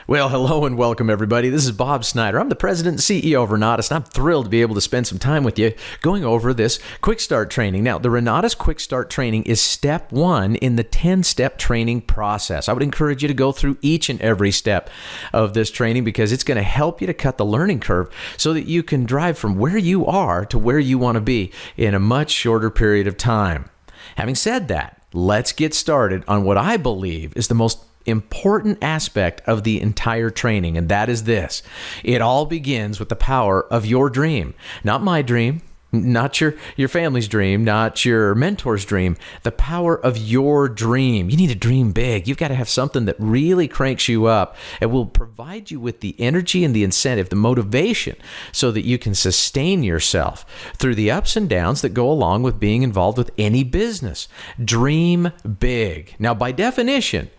Well, hello and welcome, everybody. This is Bob Snyder. I'm the president and CEO of Renatus, and I'm thrilled to be able to spend some time with you going over this Quick Start training. Now, the Renatus Quick Start training is step one in the 10-step training process. I would encourage you to go through each and every step of this training because it's going to help you to cut the learning curve so that you can drive from where you are to where you want to be in a much shorter period of time. Having said that, let's get started on what I believe is the most important aspect of the entire training, and that is this. It all begins with the power of your dream. Not my dream, not your family's dream, not your mentor's dream. The power of your dream. You need to dream big. You've got to have something that really cranks you up. It will provide you with the energy and the incentive, the motivation, so that you can sustain yourself through the ups and downs that go along with being involved with any business. Dream big. Now, by definition,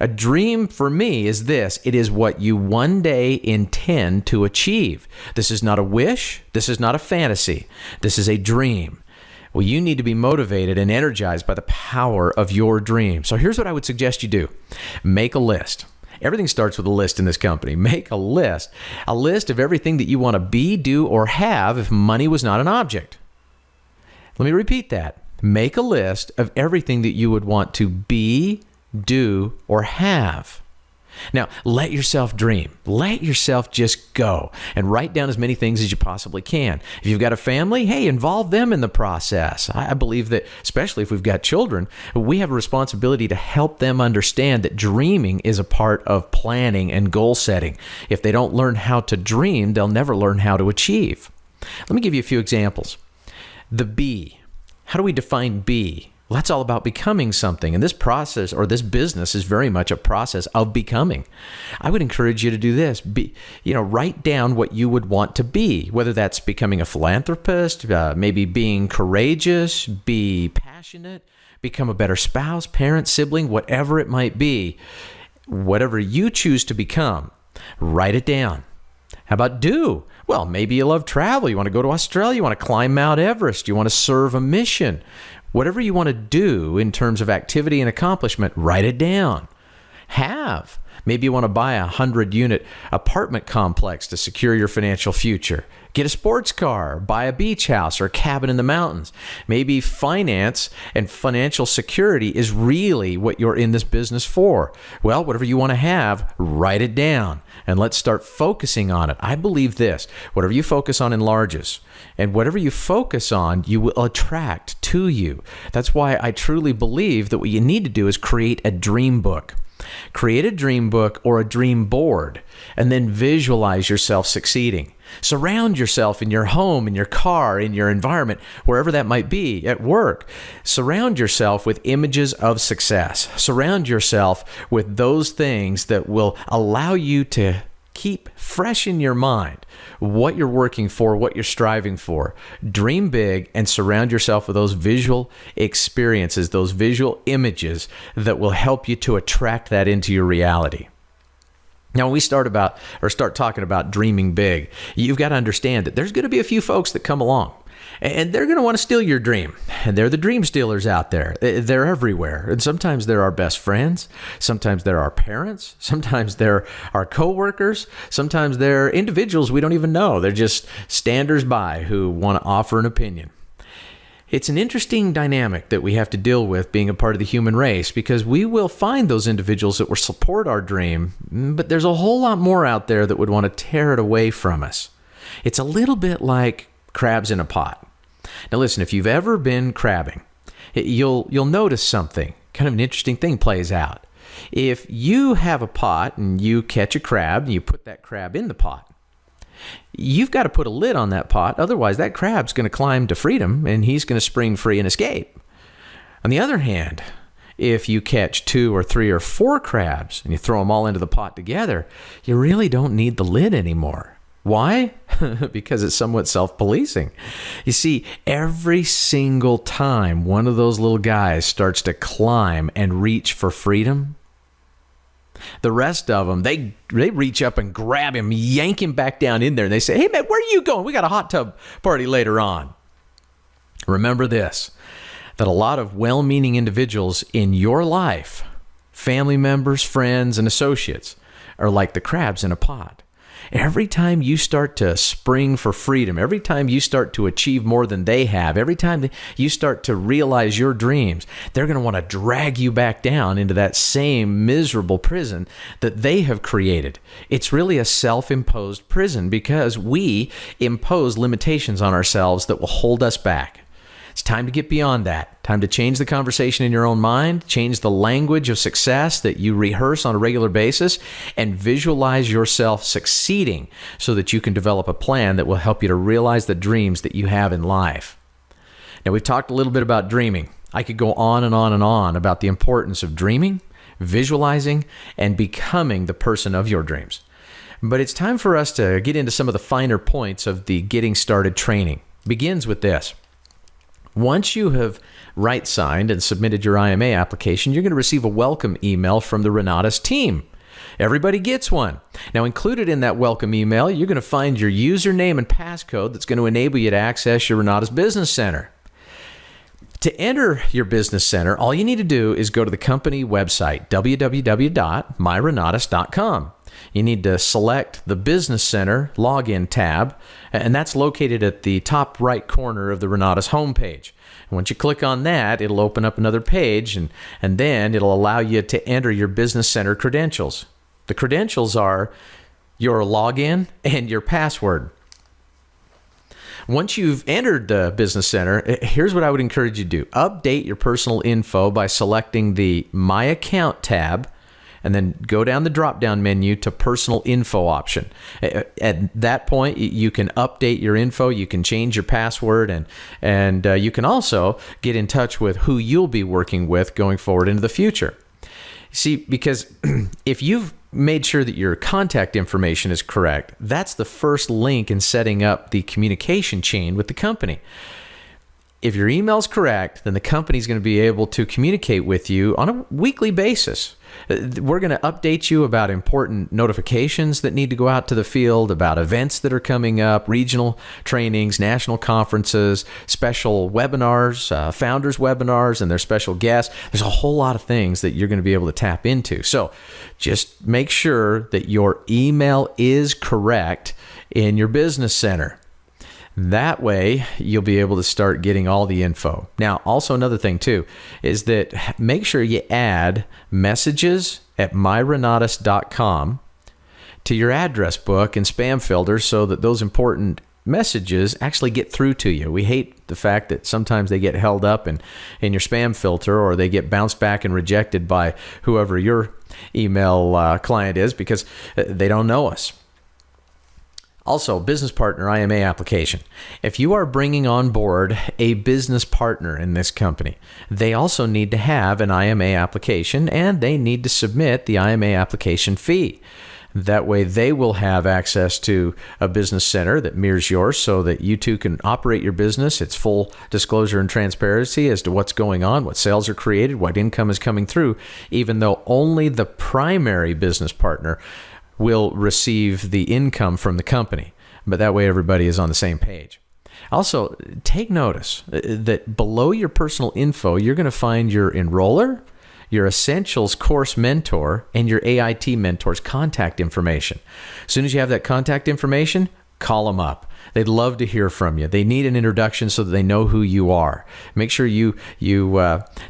a dream for me is this. It is what you one day intend to achieve. This is not a wish. This is not a fantasy. This is a dream. Well, you need to be motivated and energized by the power of your dream. So here's what I would suggest you do. Make a list. Everything starts with a list in this company. Make a list of everything that you want to be, do, or have if money was not an object. Let me repeat that. Make a list of everything that you would want to be, do, or have. Now, let yourself dream. Let yourself just go and write down as many things as you possibly can. If you've got a family, hey, involve them in the process. I believe that, especially if we've got children, we have a responsibility to help them understand that dreaming is a part of planning and goal setting. If they don't learn how to dream, they'll never learn how to achieve. Let me give you a few examples. The be. How do we define be? Well, that's all about becoming something. And this process or this business is very much a process of becoming. I would encourage you to do this. Write down what you would want to be, whether that's becoming a philanthropist, maybe being courageous, be passionate, become a better spouse, parent, sibling, whatever it might be. Whatever you choose to become, write it down. How about do? Well, maybe you love travel. You want to go to Australia. You want to climb Mount Everest. You want to serve a mission. Whatever you want to do in terms of activity and accomplishment, write it down. Have. Maybe you want to buy a 100-unit apartment complex to secure your financial future. Get a sports car, buy a beach house or a cabin in the mountains. Maybe finance and financial security is really what you're in this business for. Well, whatever you want to have, write it down and let's start focusing on it. I believe this. Whatever you focus on enlarges. And whatever you focus on, you will attract to you. That's why I truly believe that what you need to do is create a dream book. Create a dream book or a dream board, and then visualize yourself succeeding. Surround yourself in your home, in your car, in your environment, wherever that might be, at work. Surround yourself with images of success. Surround yourself with those things that will allow you to keep fresh in your mind what you're working for, what you're striving for. Dream big and surround yourself with those visual experiences, those visual images that will help you to attract that into your reality. Now, when we start talking about dreaming big, you've got to understand that there's going to be a few folks that come along and they're going to want to steal your dream. And they're the dream stealers out there. They're everywhere. And sometimes they're our best friends. Sometimes they're our parents. Sometimes they're our coworkers. Sometimes they're individuals we don't even know. They're just standers-by who want to offer an opinion. It's an interesting dynamic that we have to deal with being a part of the human race because we will find those individuals that will support our dream, but there's a whole lot more out there that would want to tear it away from us. It's a little bit like crabs in a pot. Now listen, if you've ever been crabbing, you'll notice something. Kind of an interesting thing plays out. If you have a pot and you catch a crab and you put that crab in the pot, you've got to put a lid on that pot. Otherwise, that crab's going to climb to freedom and he's going to spring free and escape. On the other hand, if you catch 2 or 3 or 4 crabs and you throw them all into the pot together, you really don't need the lid anymore. Why? Because it's somewhat self-policing. You see, every single time one of those little guys starts to climb and reach for freedom, the rest of them, they reach up and grab him, yank him back down in there, and they say, hey, man, where are you going? We got a hot tub party later on. Remember this, that a lot of well-meaning individuals in your life, family members, friends, and associates, are like the crabs in a pot. Every time you start to spring for freedom, every time you start to achieve more than they have, every time you start to realize your dreams, they're going to want to drag you back down into that same miserable prison that they have created. It's really a self-imposed prison because we impose limitations on ourselves that will hold us back. It's time to get beyond that. Time to change the conversation in your own mind, change the language of success that you rehearse on a regular basis, and visualize yourself succeeding so that you can develop a plan that will help you to realize the dreams that you have in life. Now, we've talked a little bit about dreaming. I could go on and on and on about the importance of dreaming, visualizing, and becoming the person of your dreams. But it's time for us to get into some of the finer points of the Getting Started training. It begins with this. Once you have right-signed and submitted your IMA application, you're going to receive a welcome email from the Renatus team. Everybody gets one. Now, included in that welcome email, you're going to find your username and passcode that's going to enable you to access your Renatus Business Center. To enter your business center, all you need to do is go to the company website, www.myrenatus.com. You need to select the Business Center login tab, and that's located at the top right corner of the Renatus homepage. And once you click on that, it'll open up another page, and then it'll allow you to enter your Business Center credentials. The credentials are your login and your password. Once you've entered the Business Center, here's what I would encourage you to do. Update your personal info by selecting the My Account tab, and then go down the drop-down menu to Personal Info option. At that point, you can update your info, you can change your password, and you can also get in touch with who you'll be working with going forward into the future. See, because if you've made sure that your contact information is correct, that's the first link in setting up the communication chain with the company. If your email is correct, then the company is going to be able to communicate with you on a weekly basis. We're going to update you about important notifications that need to go out to the field, about events that are coming up, regional trainings, national conferences, special webinars, founders webinars, and their special guests. There's a whole lot of things that you're going to be able to tap into. So just make sure that your email is correct in your Business Center. That way, you'll be able to start getting all the info. Now, also another thing too, is that make sure you add messages at myrenatus.com to your address book and spam filter so that those important messages actually get through to you. We hate the fact that sometimes they get held up in your spam filter, or they get bounced back and rejected by whoever your email client is because they don't know us. Also, business partner IMA application. If you are bringing on board a business partner in this company, they also need to have an IMA application, and they need to submit the IMA application fee. That way they will have access to a business center that mirrors yours so that you two can operate your business. It's full disclosure and transparency as to what's going on, what sales are created, what income is coming through, even though only the primary business partner will receive the income from the company. But that way everybody is on the same page. Also, take notice that below your personal info, you're going to find your enroller, your Essentials course mentor, and your AIT mentor's contact information. As soon as you have that contact information, call them up. They'd love to hear from you. They need an introduction so that they know who you are. Make sure you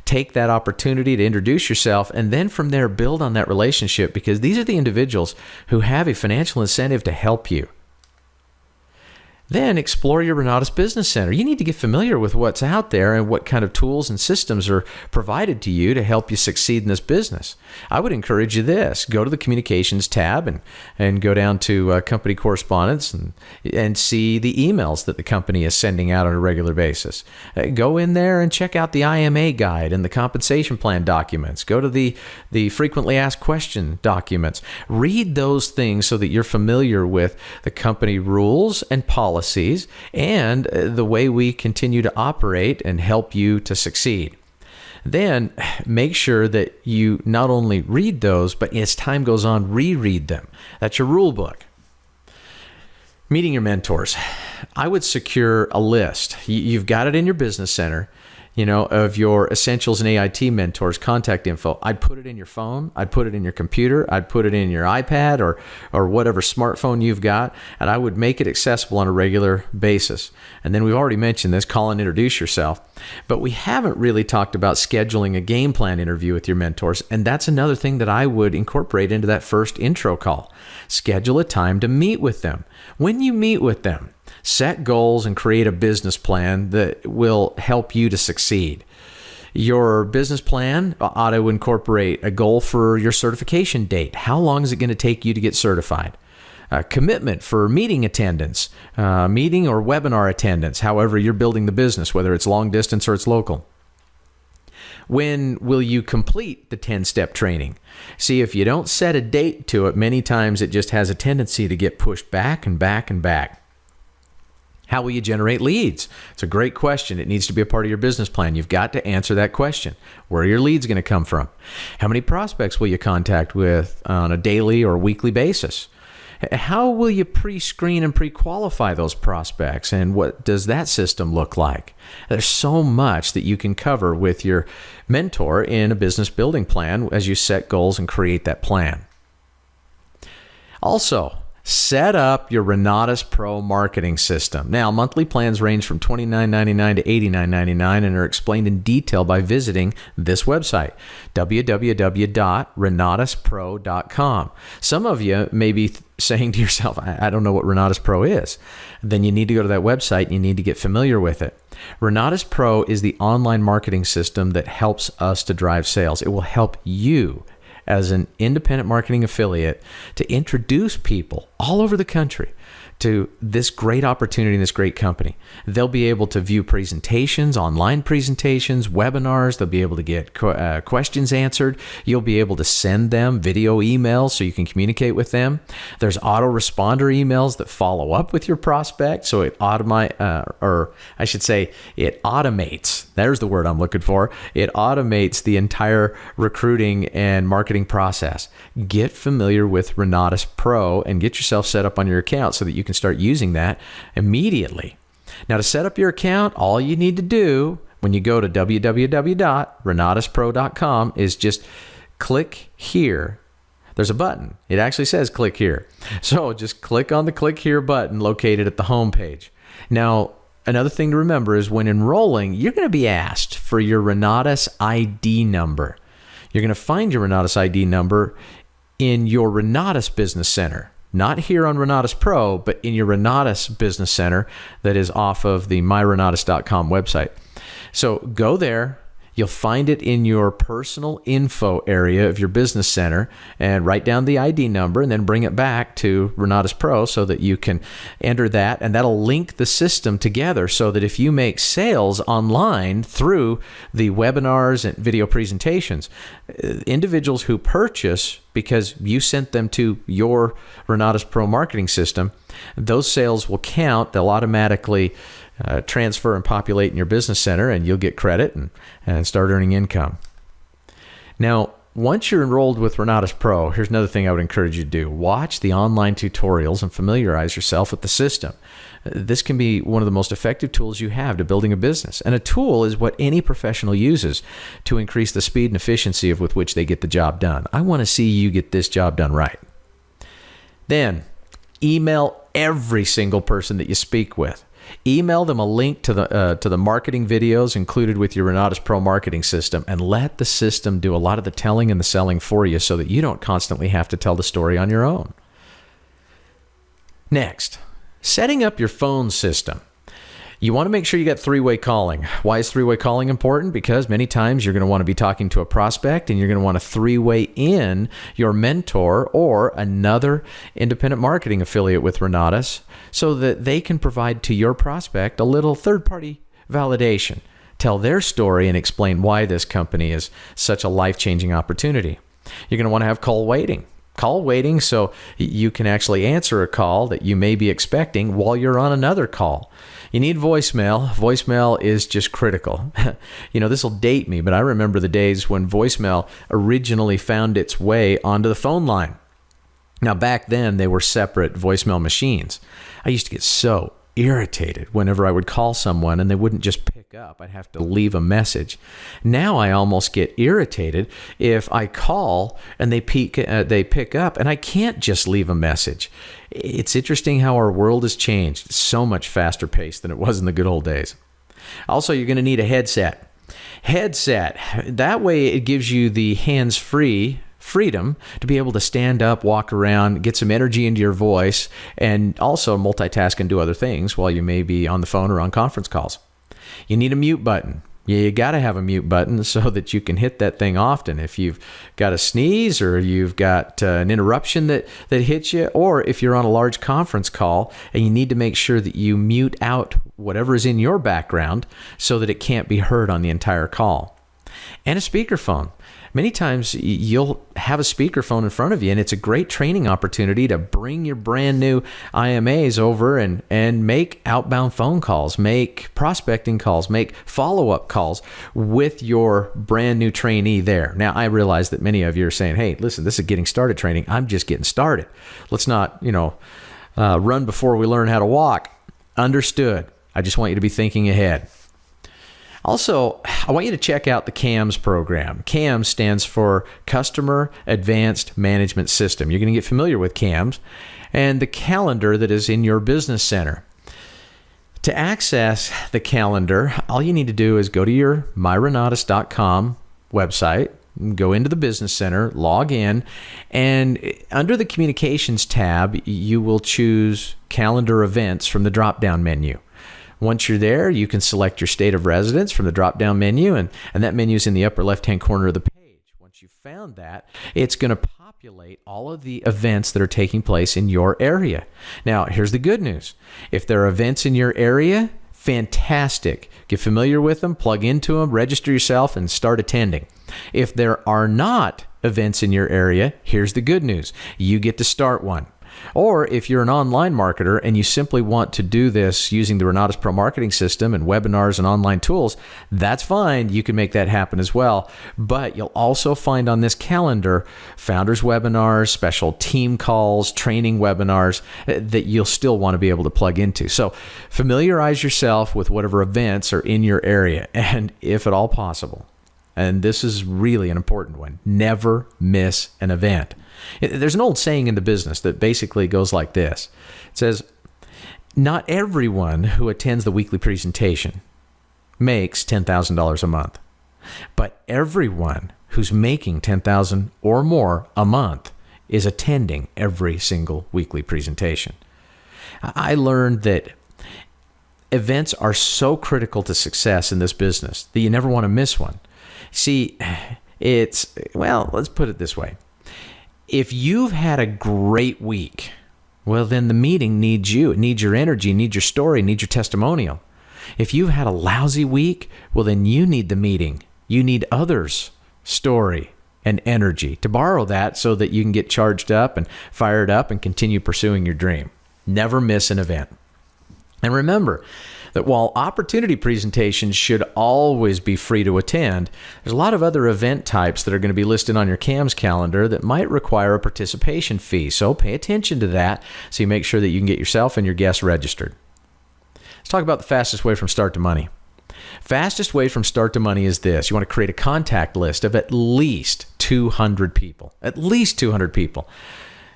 take that opportunity to introduce yourself, and then from there build on that relationship, because these are the individuals who have a financial incentive to help you. Then explore your Renatus Business Center. You need to get familiar with what's out there and what kind of tools and systems are provided to you to help you succeed in this business. I would encourage you this. Go to the Communications tab and go down to Company Correspondence and see the emails that the company is sending out on a regular basis. Go in there and check out the IMA guide and the compensation plan documents. Go to the frequently asked question documents. Read those things so that you're familiar with the company rules and policies and the way we continue to operate and help you to succeed. Then make sure that you not only read those, but as time goes on, reread them. That's your rule book. Meeting your mentors. I would secure a list. You've got it in your business center. of your Essentials and AIT mentors contact info. I'd put it in your phone. I'd put it in your computer. I'd put it in your iPad or whatever smartphone you've got, and I would make it accessible on a regular basis. And then we've already mentioned this, call and introduce yourself. But we haven't really talked about scheduling a game plan interview with your mentors, and that's another thing that I would incorporate into that first intro call. Schedule a time to meet with them. When you meet with them, set goals and create a business plan that will help you to succeed. Your business plan ought to incorporate a goal for your certification date. How long is it going to take you to get certified? A commitment for meeting attendance, meeting or webinar attendance, however you're building the business, whether it's long distance or it's local. When will you complete the 10-step training? See, if you don't set a date to it, many times it just has a tendency to get pushed back and back and back. How will you generate leads? It's a great question. It needs to be a part of your business plan. You've got to answer that question. Where are your leads going to come from? How many prospects will you contact with on a daily or weekly basis? How will you pre-screen and pre-qualify those prospects, and what does that system look like? There's so much that you can cover with your mentor in a business building plan as you set goals and create that plan. Also, set up your Renatus Pro marketing system. Now, monthly plans range from $29.99 to $89.99 and are explained in detail by visiting this website, www.renatuspro.com. Some of you may be saying to yourself, I don't know what Renatus Pro is. Then you need to go to that website and you need to get familiar with it. Renatus Pro is the online marketing system that helps us to drive sales. It will help you as an independent marketing affiliate to introduce people all over the country to this great opportunity and this great company. They'll be able to view presentations, online presentations, webinars. They'll be able to get questions answered. You'll be able to send them video emails so you can communicate with them. There's autoresponder emails that follow up with your prospect, so it automates. There's the word I'm looking for. It automates the entire recruiting and marketing process. Get familiar with Renatus Pro and get yourself set up on your account so that you can start using that immediately. Now, to set up your account, all you need to do when you go to www.renatuspro.com is just click here. There's a button. It actually says click here. So just click on the click here button located at the home page. Now, another thing to remember is when enrolling, you're going to be asked for your Renatus ID number. You're going to find your Renatus ID number in your Renatus Business Center. Not here on Renatus Pro, but in your Renatus Business Center that is off of the myrenatus.com website. So go there. You'll find it in your personal info area of your business center and write down the ID number and then bring it back to Renatus Pro so that you can enter that, and that'll link the system together so that if you make sales online through the webinars and video presentations, individuals who purchase because you sent them to your Renatus Pro marketing system, those sales will count. They'll automatically transfer and populate in your business center, and you'll get credit and start earning income. Now, once you're enrolled with Renatus Pro, here's another thing I would encourage you to do. Watch the online tutorials and familiarize yourself with the system. This can be one of the most effective tools you have to building a business. And a tool is what any professional uses to increase the speed and efficiency with which they get the job done. I want to see you get this job done right. Then, email every single person that you speak with. Email them a link to the marketing videos included with your Renatus Pro marketing system, and let the system do a lot of the telling and the selling for you so that you don't constantly have to tell the story on your own. Next, setting up your phone system. You want to make sure you got three-way calling. Why is three-way calling important? Because many times you're going to want to be talking to a prospect and you're going to want to three-way in your mentor or another independent marketing affiliate with Renatus so that they can provide to your prospect a little third-party validation, tell their story, and explain why this company is such a life-changing opportunity. You're going to want to have call waiting so you can actually answer a call that you may be expecting while you're on another call. You need voicemail. Voicemail is just critical. This will date me, but I remember the days when voicemail originally found its way onto the phone line. Now, back then, they were separate voicemail machines. I used to get so irritated whenever I would call someone and they wouldn't just pick up. I'd have to leave a message. Now I almost get irritated if I call and they pick up and I can't just leave a message. It's interesting how our world has changed. It's so much faster paced than it was in the good old days. Also, you're going to need a headset. That way it gives you the hands-free freedom to be able to stand up, walk around, get some energy into your voice, and also multitask and do other things while you may be on the phone or on conference calls. You need a mute button. You got to have a mute button so that you can hit that thing often. If you've got a sneeze or you've got an interruption that hits you, or if you're on a large conference call and you need to make sure that you mute out whatever is in your background so that it can't be heard on the entire call. And a speakerphone. Many times you'll have a speakerphone in front of you, and it's a great training opportunity to bring your brand new IMAs over and make outbound phone calls, make prospecting calls, make follow-up calls with your brand new trainee there. Now, I realize that many of you are saying, hey, listen, this is getting started training. I'm just getting started. Let's not, run before we learn how to walk. Understood. I just want you to be thinking ahead. Also, I want you to check out the CAMS program. CAMS stands for Customer Advanced Management System. You're going to get familiar with CAMS and the calendar that is in your business center. To access the calendar, all you need to do is go to your myrenatus.com website, go into the business center, log in, and under the communications tab, you will choose calendar events from the drop-down menu. Once you're there, you can select your state of residence from the drop-down menu, and that menu is in the upper left-hand corner of the page. Once you've found that, it's going to populate all of the events that are taking place in your area. Now, here's the good news. If there are events in your area, fantastic. Get familiar with them, plug into them, register yourself, and start attending. If there are not events in your area, here's the good news. You get to start one. Or if you're an online marketer and you simply want to do this using the Renatus Pro Marketing System and webinars and online tools, that's fine. You can make that happen as well. But you'll also find on this calendar founders webinars, special team calls, training webinars that you'll still want to be able to plug into. So familiarize yourself with whatever events are in your area, and if at all possible, and this is really an important one, never miss an event. There's an old saying in the business that basically goes like this. It says, not everyone who attends the weekly presentation makes $10,000 a month, but everyone who's making $10,000 or more a month is attending every single weekly presentation. I learned that events are so critical to success in this business that you never want to miss one. See, let's put it this way. If you've had a great week, well, then the meeting needs you. It needs your energy, needs your story, needs your testimonial. If you've had a lousy week, well, then you need the meeting. You need others' story and energy to borrow that so that you can get charged up and fired up and continue pursuing your dream. Never miss an event. And remember that while opportunity presentations should always be free to attend, there's a lot of other event types that are going to be listed on your CAMS calendar that might require a participation fee. So pay attention to that so you make sure that you can get yourself and your guests registered. Let's talk about the fastest way from start to money. Fastest way from start to money is this. You want to create a contact list of at least 200 people. At least 200 people.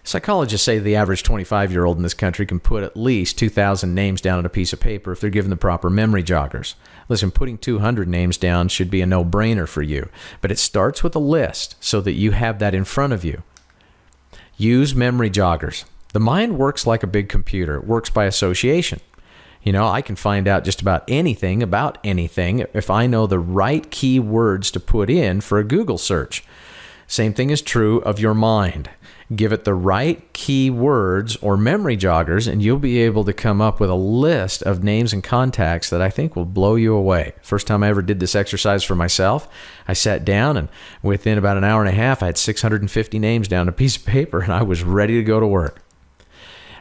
Psychologists say the average 25-year-old in this country can put at least 2,000 names down on a piece of paper if they're given the proper memory joggers. Listen, putting 200 names down should be a no-brainer for you, but it starts with a list so that you have that in front of you. Use memory joggers. The mind works like a big computer. It works by association. I can find out just about anything if I know the right keywords to put in for a Google search. Same thing is true of your mind. Give it the right keywords or memory joggers, and you'll be able to come up with a list of names and contacts that I think will blow you away. First time I ever did this exercise for myself, I sat down, and within about an hour and a half, I had 650 names down on a piece of paper, and I was ready to go to work.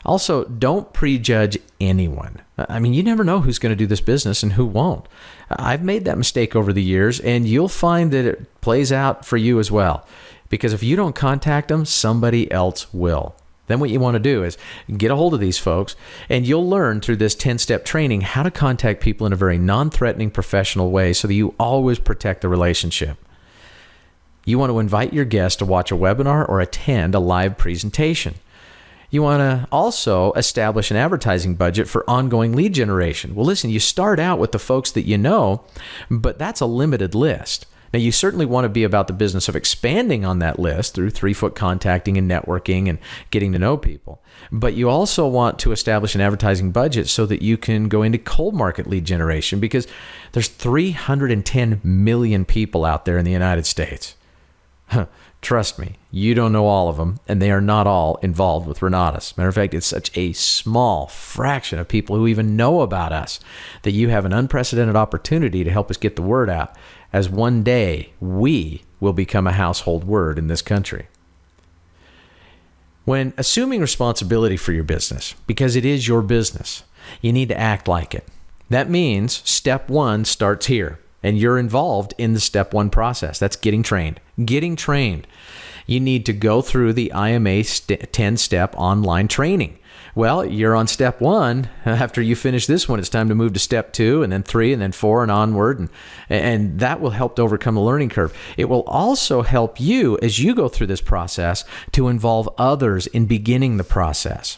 Also, don't prejudge anyone. I mean, you never know who's going to do this business and who won't. I've made that mistake over the years, and you'll find that it plays out for you as well. Because if you don't contact them, somebody else will. Then what you want to do is get a hold of these folks, and you'll learn through this 10-step training how to contact people in a very non-threatening, professional way so that you always protect the relationship. You want to invite your guests to watch a webinar or attend a live presentation. You want to also establish an advertising budget for ongoing lead generation. Well, listen, you start out with the folks that you know, but that's a limited list. Now, you certainly want to be about the business of expanding on that list through 3-foot contacting and networking and getting to know people. But you also want to establish an advertising budget so that you can go into cold market lead generation, because there's 310 million people out there in the United States. Trust me, you don't know all of them, and they are not all involved with Renatus. Matter of fact, it's such a small fraction of people who even know about us that you have an unprecedented opportunity to help us get the word out, as one day we will become a household word in this country. When assuming responsibility for your business, because it is your business, you need to act like it. That means step 1 starts here, and you're involved in the step 1 process. That's getting trained. Getting trained. You need to go through the IMA 10-step online training. Well, you're on step 1. After you finish this one, it's time to move to step 2, and then 3, and then 4, and onward. And that will help to overcome the learning curve. It will also help you, as you go through this process, to involve others in beginning the process.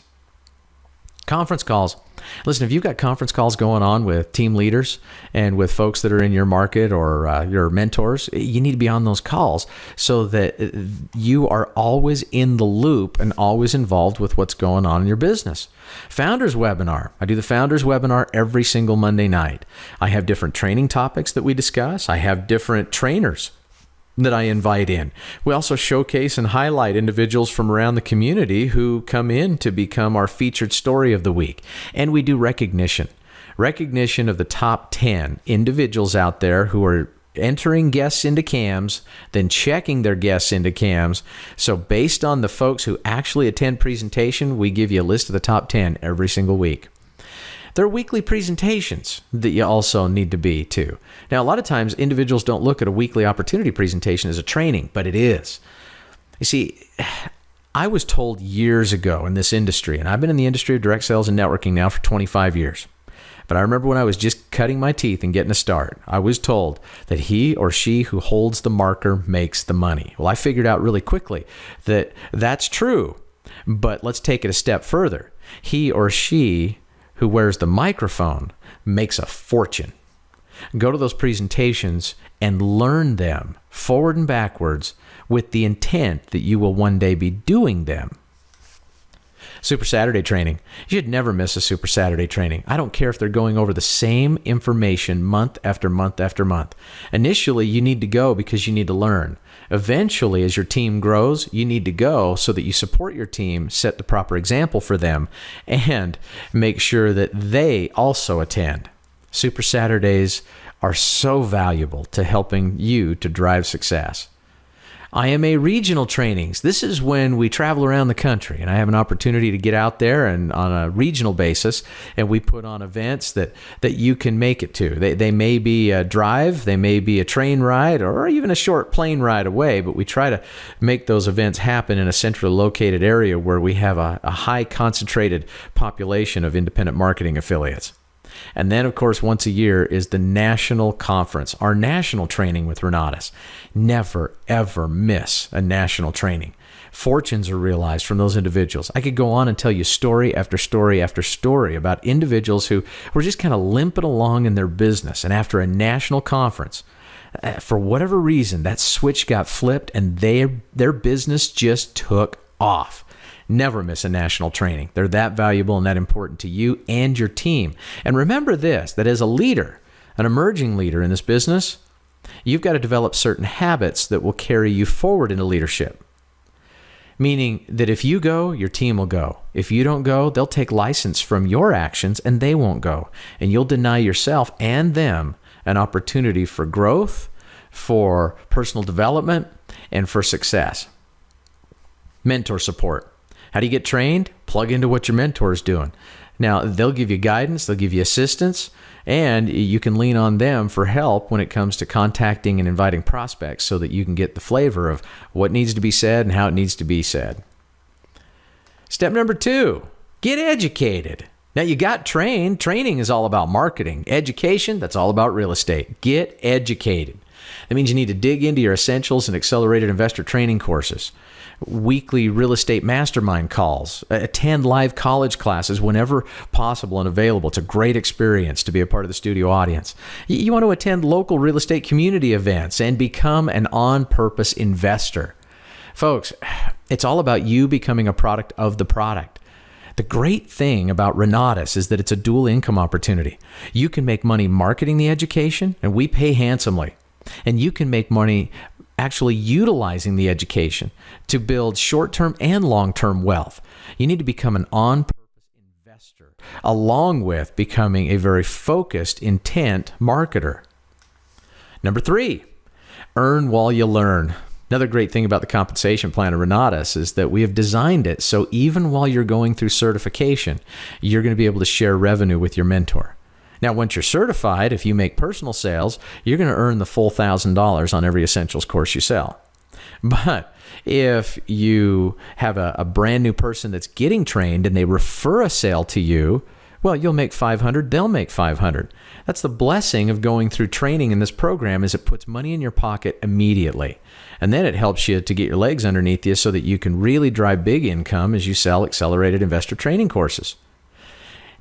Conference calls. Listen, if you've got conference calls going on with team leaders and with folks that are in your market or your mentors, you need to be on those calls so that you are always in the loop and always involved with what's going on in your business. Founders Webinar. I do the Founders Webinar every single Monday night. I have different training topics that we discuss. I have different trainers that I invite in. We also showcase and highlight individuals from around the community who come in to become our featured story of the week. And we do recognition of the top 10 individuals out there who are entering guests into CAMs, then checking their guests into CAMs. So based on the folks who actually attend presentation, we give you a list of the top 10 every single week. There are weekly presentations that you also need to be too. Now, a lot of times individuals don't look at a weekly opportunity presentation as a training, but it is. You see, I was told years ago in this industry, and I've been in the industry of direct sales and networking now for 25 years. But I remember when I was just cutting my teeth and getting a start, I was told that he or she who holds the marker makes the money. Well, I figured out really quickly that that's true, but let's take it a step further. He or she who wears the microphone makes a fortune. Go to those presentations and learn them forward and backwards with the intent that you will one day be doing them. Super Saturday training. You should never miss a Super Saturday training. I don't care if they're going over the same information month after month after month. Initially, you need to go because you need to learn. Eventually, as your team grows, you need to go so that you support your team, set the proper example for them, and make sure that they also attend. Super Saturdays are so valuable to helping you to drive success. IMA regional trainings. This is when we travel around the country, and I have an opportunity to get out there and on a regional basis, and we put on events that you can make it to. They may be a drive, they may be a train ride, or even a short plane ride away, but we try to make those events happen in a centrally located area where we have a high concentrated population of independent marketing affiliates. And then, of course, once a year is the national conference, our national training with Renatus. Never, ever miss a national training. Fortunes are realized from those individuals. I could go on and tell you story after story after story about individuals who were just kind of limping along in their business. And after a national conference, for whatever reason, that switch got flipped and their business just took off. Never miss a national training. They're that valuable and that important to you and your team. And remember this, that as a leader, an emerging leader in this business, you've got to develop certain habits that will carry you forward into leadership. Meaning that if you go, your team will go. If you don't go, they'll take license from your actions and they won't go. And you'll deny yourself and them an opportunity for growth, for personal development, and for success. Mentor support. How do you get trained? Plug into what your mentor is doing. Now, they'll give you guidance, they'll give you assistance, and you can lean on them for help when it comes to contacting and inviting prospects so that you can get the flavor of what needs to be said and how it needs to be said. Step number 2, get educated. Now, you got trained. Training is all about marketing. Education, that's all about real estate. Get educated. That means you need to dig into your essentials and accelerated investor training courses, weekly real estate mastermind calls, attend live college classes whenever possible and available. It's a great experience to be a part of the studio audience. You want to attend local real estate community events and become an on-purpose investor. Folks, it's all about you becoming a product of the product. The great thing about Renatus is that it's a dual income opportunity. You can make money marketing the education, and we pay handsomely. And you can make money actually utilizing the education to build short-term and long-term wealth. You need to become an on-purpose investor, along with becoming a very focused, intent marketer. Number 3, earn while you learn. Another great thing about the compensation plan of Renatus is that we have designed it so even while you're going through certification, you're going to be able to share revenue with your mentor. Now, once you're certified, if you make personal sales, you're going to earn the full $1,000 on every essentials course you sell. But if you have a brand new person that's getting trained and they refer a sale to you, well, you'll make $500, they'll make $500. That's the blessing of going through training in this program, is it puts money in your pocket immediately. And then it helps you to get your legs underneath you so that you can really drive big income as you sell accelerated investor training courses.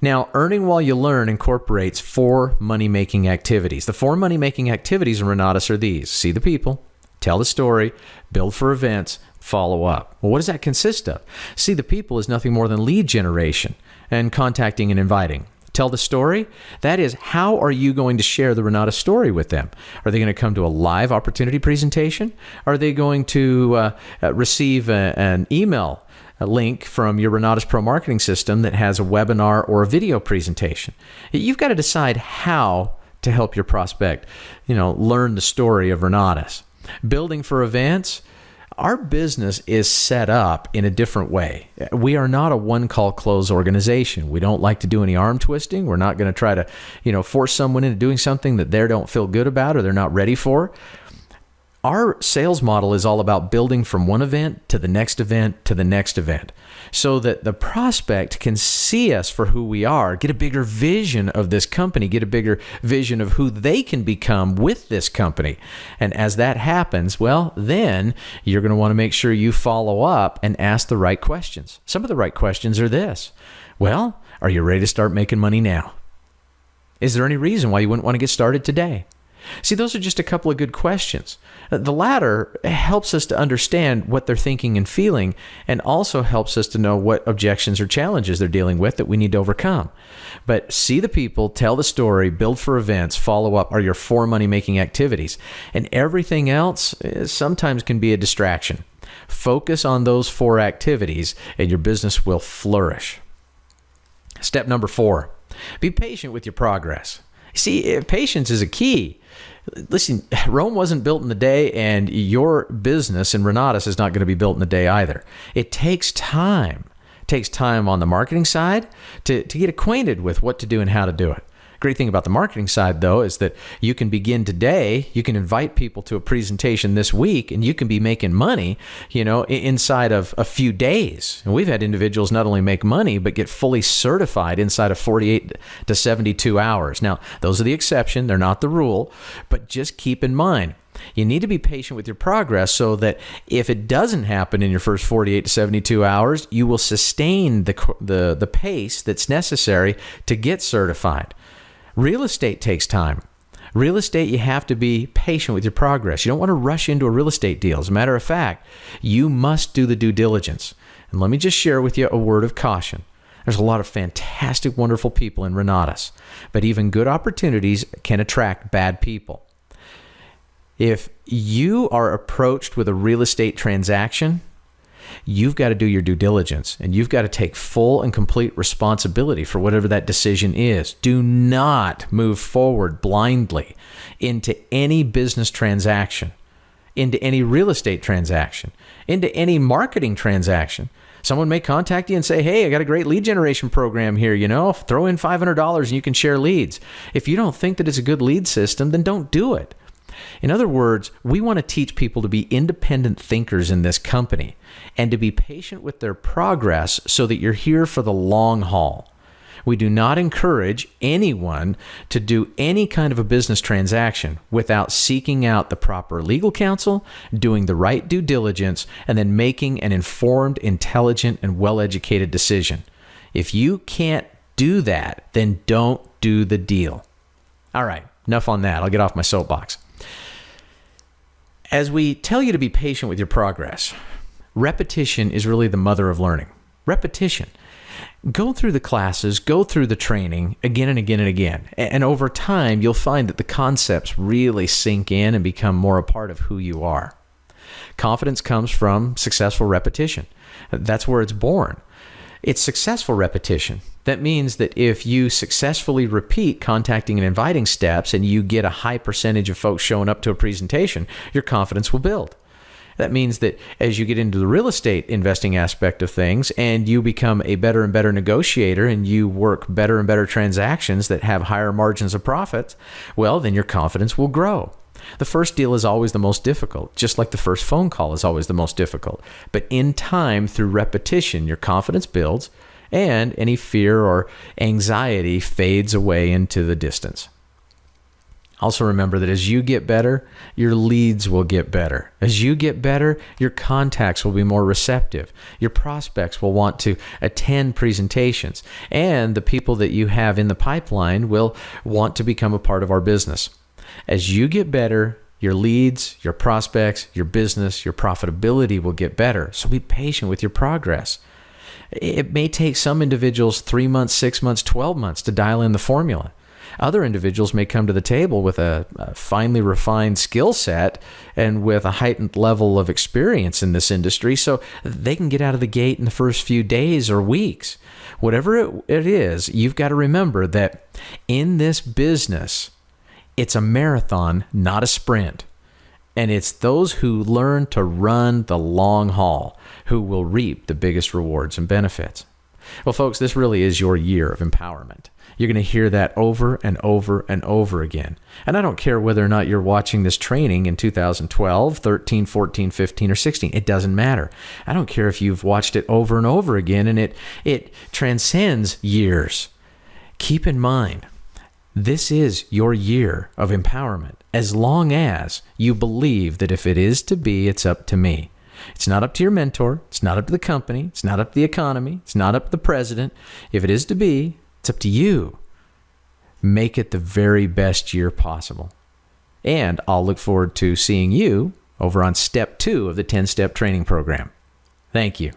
Now, earning while you learn incorporates 4 money-making activities. The 4 money-making activities in Renatus are these: see the people, tell the story, build for events, follow up. Well, what does that consist of? See the people is nothing more than lead generation and contacting and inviting. Tell the story, that is, how are you going to share the Renatus story with them? Are they going to come to a live opportunity presentation? Are they going to receive an email link from your Renatus Pro marketing system that has a webinar or a video presentation? You've got to decide how to help your prospect, learn the story of Renatus. Building for events. Our business is set up in a different way. We are not a one-call close organization. We don't like to do any arm twisting. We're not going to try to, force someone into doing something that they don't feel good about or they're not ready for. Our sales model is all about building from one event to the next event to the next event, so that the prospect can see us for who we are, get a bigger vision of this company, get a bigger vision of who they can become with this company. And as that happens, well, then you're going to want to make sure you follow up and ask the right questions. Some of the right questions are this: well, are you ready to start making money now? Is there any reason why you wouldn't want to get started today? See, those are just a couple of good questions. The latter helps us to understand what they're thinking and feeling, and also helps us to know what objections or challenges they're dealing with that we need to overcome. But see the people, tell the story, build for events, follow up are your 4 money-making activities. And everything else sometimes can be a distraction. Focus on those 4 activities, and your business will flourish. Step number 4, be patient with your progress. See, patience is a key. Listen, Rome wasn't built in a day, and your business in Renatus is not going to be built in a day either. It takes time. It takes time on the marketing side to get acquainted with what to do and how to do it. Great thing about the marketing side, though, is that you can begin today. You can invite people to a presentation this week, and you can be making money, inside of a few days. And we've had individuals not only make money, but get fully certified inside of 48 to 72 hours. Now, those are the exception. They're not the rule. But just keep in mind, you need to be patient with your progress so that if it doesn't happen in your first 48 to 72 hours, you will sustain the pace that's necessary to get certified. Real estate takes time. Real estate, you have to be patient with your progress. You don't want to rush into a real estate deal. As a matter of fact, you must do the due diligence. And let me just share with you a word of caution. There's a lot of fantastic, wonderful people in Renatus, but even good opportunities can attract bad people. If you are approached with a real estate transaction, you've got to do your due diligence, and you've got to take full and complete responsibility for whatever that decision is. Do not move forward blindly into any business transaction, into any real estate transaction, into any marketing transaction. Someone may contact you and say, hey, I got a great lead generation program here, throw in $500 and you can share leads. If you don't think that it's a good lead system, then don't do it. In other words, we want to teach people to be independent thinkers in this company and to be patient with their progress so that you're here for the long haul. We do not encourage anyone to do any kind of a business transaction without seeking out the proper legal counsel, doing the right due diligence, and then making an informed, intelligent, and well-educated decision. If you can't do that, then don't do the deal. All right, enough on that. I'll get off my soapbox. As we tell you to be patient with your progress, repetition is really the mother of learning. Repetition. Go through the classes, go through the training again and again and again. And over time, you'll find that the concepts really sink in and become more a part of who you are. Confidence comes from successful repetition. That's where it's born. It's successful repetition. That means that if you successfully repeat contacting and inviting steps and you get a high percentage of folks showing up to a presentation, your confidence will build. That means that as you get into the real estate investing aspect of things and you become a better and better negotiator and you work better and better transactions that have higher margins of profits, well, then your confidence will grow. The first deal is always the most difficult, just like the first phone call is always the most difficult. But in time, through repetition, your confidence builds and any fear or anxiety fades away into the distance. Also remember that as you get better, your leads will get better. As you get better, your contacts will be more receptive. Your prospects will want to attend presentations. And the people that you have in the pipeline will want to become a part of our business. As you get better, your leads, your prospects, your business, your profitability will get better. So be patient with your progress. It may take some individuals 3 months, 6 months, 12 months to dial in the formula. Other individuals may come to the table with a finely refined skill set and with a heightened level of experience in this industry, so they can get out of the gate in the first few days or weeks. Whatever it is, you've got to remember that in this business, it's a marathon, not a sprint. And it's those who learn to run the long haul who will reap the biggest rewards and benefits. Well, folks, this really is your year of empowerment. You're going to hear that over and over and over again. And I don't care whether or not you're watching this training in 2012, 13, 14, 15, or 16. It doesn't matter. I don't care if you've watched it over and over again and it transcends years. Keep in mind, this is your year of empowerment, as long as you believe that if it is to be, it's up to me. It's not up to your mentor. It's not up to the company. It's not up to the economy. It's not up to the president. If it is to be, it's up to you. Make it the very best year possible. And I'll look forward to seeing you over on step 2 of the 10-step training program. Thank you.